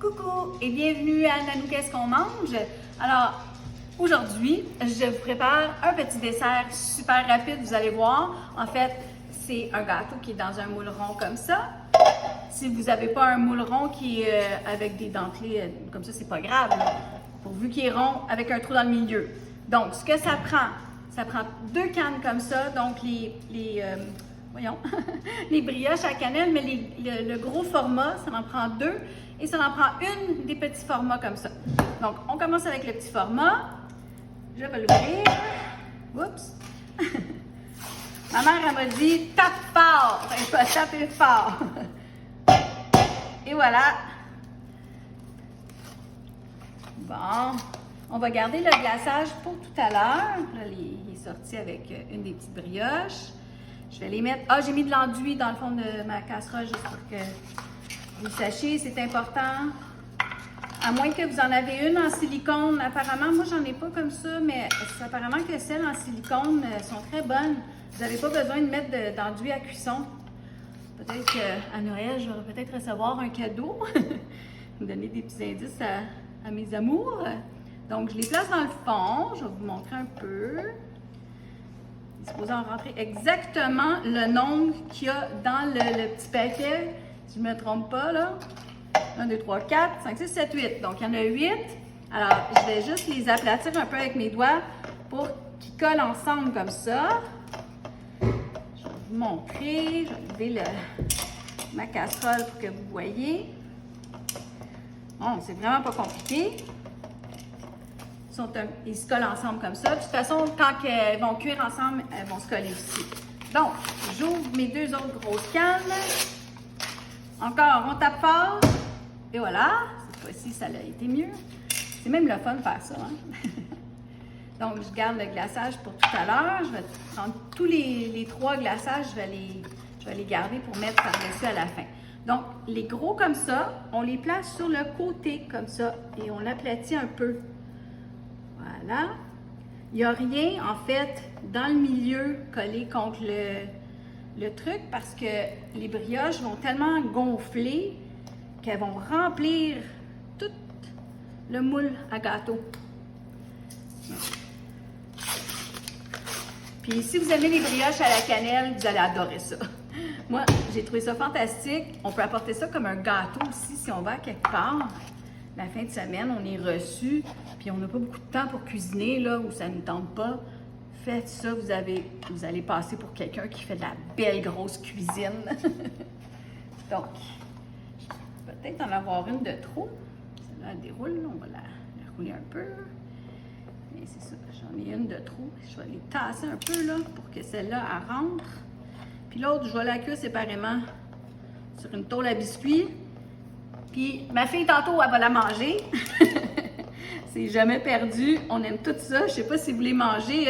Coucou et bienvenue à Nanou Qu'est-ce qu'on mange? Alors, aujourd'hui, je vous prépare un petit dessert super rapide, vous allez voir. En fait, c'est un gâteau qui est dans un moule rond comme ça. Si vous n'avez pas un moule rond qui est avec des dentelés comme ça, c'est pas grave, là, pourvu qu'il est rond avec un trou dans le milieu. Donc, ce que ça prend deux cannes comme ça, donc voyons, les brioches à cannelle, mais le gros format, ça en prend deux et ça en prend une des petits formats comme ça. Donc, on commence avec le petit format. Je vais l'ouvrir. Oups! Ma mère, elle m'a dit « tape fort ». Je vais taper fort. Et voilà. Bon, on va garder le glaçage pour tout à l'heure. Là, il est sorti avec une des petites brioches. Je vais les mettre... Ah, j'ai mis de l'enduit dans le fond de ma casserole juste pour que vous sachiez, c'est important. À moins que vous en avez une en silicone. Apparemment, moi, j'en ai pas comme ça, mais apparemment que celles en silicone sont très bonnes. Vous n'avez pas besoin de mettre d'enduit à cuisson. Peut-être qu'à Noël, je vais peut-être recevoir un cadeau. Me donner des petits indices à mes amours. Donc, je les place dans le fond. Je vais vous montrer un peu. Il est supposé en rentrer exactement le nombre qu'il y a dans le petit paquet. Si je ne me trompe pas, là. 1, 2, 3, 4, 5, 6, 7, 8. Donc, il y en a 8. Alors, je vais juste les aplatir un peu avec mes doigts pour qu'ils collent ensemble comme ça. Je vais vous montrer. Je vais lever ma casserole pour que vous voyez. Bon, c'est vraiment pas compliqué. Ils se collent ensemble comme ça. De toute façon, quand ils vont cuire ensemble, elles vont se coller aussi. Donc, j'ouvre mes deux autres grosses cannes. Encore, on tape fort. Et voilà. Cette fois-ci, ça a été mieux. C'est même le fun de faire ça. Hein? Donc, je garde le glaçage pour tout à l'heure. Je vais prendre tous les trois glaçages. Je vais les garder pour mettre par-dessus à la fin. Donc, les gros comme ça, on les place sur le côté comme ça. Et on l'aplatit un peu. Voilà. Il n'y a rien, en fait, dans le milieu collé contre le truc parce que les brioches vont tellement gonfler qu'elles vont remplir tout le moule à gâteau. Puis, si vous aimez les brioches à la cannelle, vous allez adorer ça. Moi, j'ai trouvé ça fantastique. On peut apporter ça comme un gâteau aussi si on va à quelque part. La fin de semaine, on est reçu, puis on n'a pas beaucoup de temps pour cuisiner, là, où ça ne nous tente pas. Faites ça, vous allez passer pour quelqu'un qui fait de la belle grosse cuisine. Donc, je vais peut-être en avoir une de trop. Celle-là, elle déroule, on va la rouler un peu. Mais c'est ça, j'en ai une de trop. Je vais les tasser un peu, là, pour que celle-là, elle rentre. Puis l'autre, je vais la cuire séparément sur une tôle à biscuits. Puis ma fille, tantôt, elle va la manger. C'est jamais perdu. On aime tout ça. Je sais pas si vous voulez manger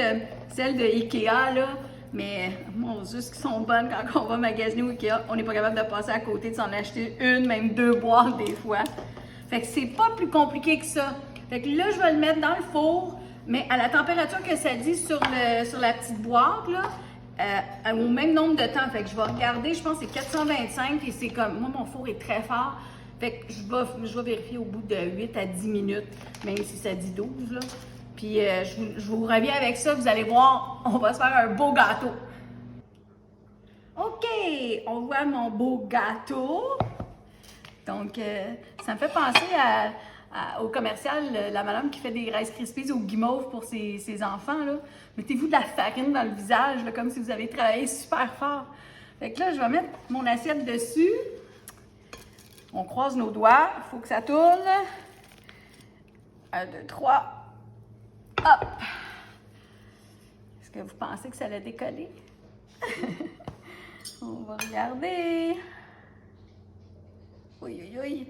celle de Ikea, là. Mais, mon Dieu, ce qui sont bonnes quand on va magasiner au Ikea. On n'est pas capable de passer à côté de s'en acheter une, même deux boîtes des fois. Fait que c'est pas plus compliqué que ça. Fait que là, je vais le mettre dans le four, mais à la température que ça dit sur la petite boîte, là. Au même nombre de temps. Fait que je vais regarder, je pense que c'est 425 et c'est comme, moi, mon four est très fort. Fait que je vais vérifier au bout de 8 à 10 minutes, même si ça dit 12, là. Puis je vous reviens avec ça, vous allez voir, on va se faire un beau gâteau. OK, on voit mon beau gâteau. Donc, ça me fait penser au commercial, la madame qui fait des Rice Krispies au guimauve pour ses enfants, là. Mettez-vous de la farine dans le visage, là, comme si vous avez travaillé super fort. Fait que là, je vais mettre mon assiette dessus. On croise nos doigts, il faut que ça tourne. 1, 2, 3. Hop! Est-ce que vous pensez que ça l'a décollé? On va regarder. Oui, oui, oui.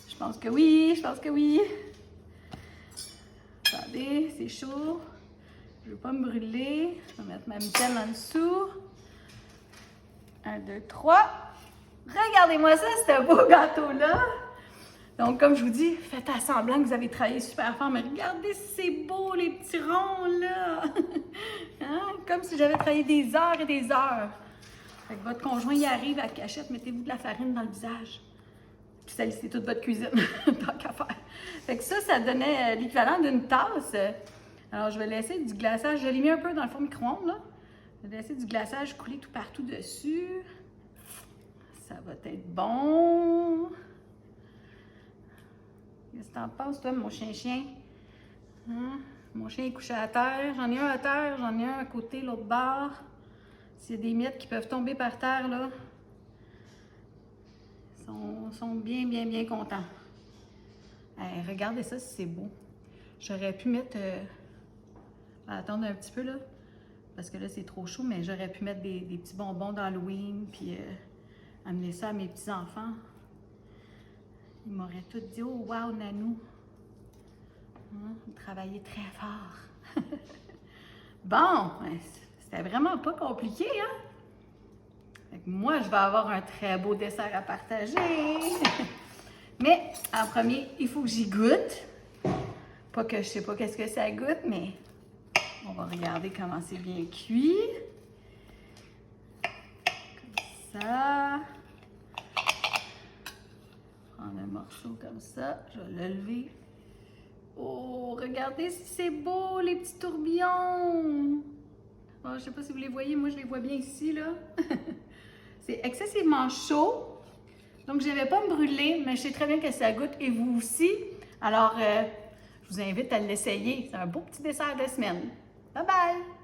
Je pense que oui, je pense que oui. Attendez, c'est chaud. Je ne veux pas me brûler. Je vais mettre ma mitaine en dessous. 1, 2, 3. Regardez-moi ça, ce beau gâteau-là! Donc, comme je vous dis, faites à semblant que vous avez travaillé super fort, mais regardez, c'est beau, les petits ronds, là! Hein? Comme si j'avais travaillé des heures et des heures. Fait que votre conjoint y arrive à cachette, mettez-vous de la farine dans le visage. Puis salissez toute votre cuisine, tant qu'à faire. Fait que ça donnait l'équivalent d'une tasse. Alors, je vais laisser du glaçage. Je l'ai mis un peu dans le four micro-ondes, là. Je vais laisser du glaçage couler tout partout dessus. Ça va être bon. Qu'est-ce que t'en penses, toi, mon chien-chien? Hein? Mon chien est couché à terre. J'en ai un à terre, j'en ai un à côté, l'autre bord. S'il y a des miettes qui peuvent tomber par terre, là, ils sont bien contents. Hey, regardez ça, si c'est beau. J'aurais pu mettre... attendre un petit peu, là, parce que là, c'est trop chaud, mais j'aurais pu mettre des petits bonbons d'Halloween, puis amener ça à mes petits-enfants. Ils m'auraient tous dit « Oh, wow, Nanou! Vous travaillez très fort! » Bon, c'était vraiment pas compliqué, hein? Fait que moi, je vais avoir un très beau dessert à partager. Mais, en premier, il faut que j'y goûte. Pas que je sais pas qu'est-ce que ça goûte, mais on va regarder comment c'est bien cuit. Comme ça. Prendre un morceau comme ça. Je vais le lever. Oh, regardez si c'est beau, les petits tourbillons. Oh, je sais pas si vous les voyez, moi je les vois bien ici, là. C'est excessivement chaud. Donc, je ne vais pas me brûler, mais je sais très bien que ça goûte, et vous aussi. Alors, je vous invite à l'essayer. C'est un beau petit dessert de semaine. Bye bye!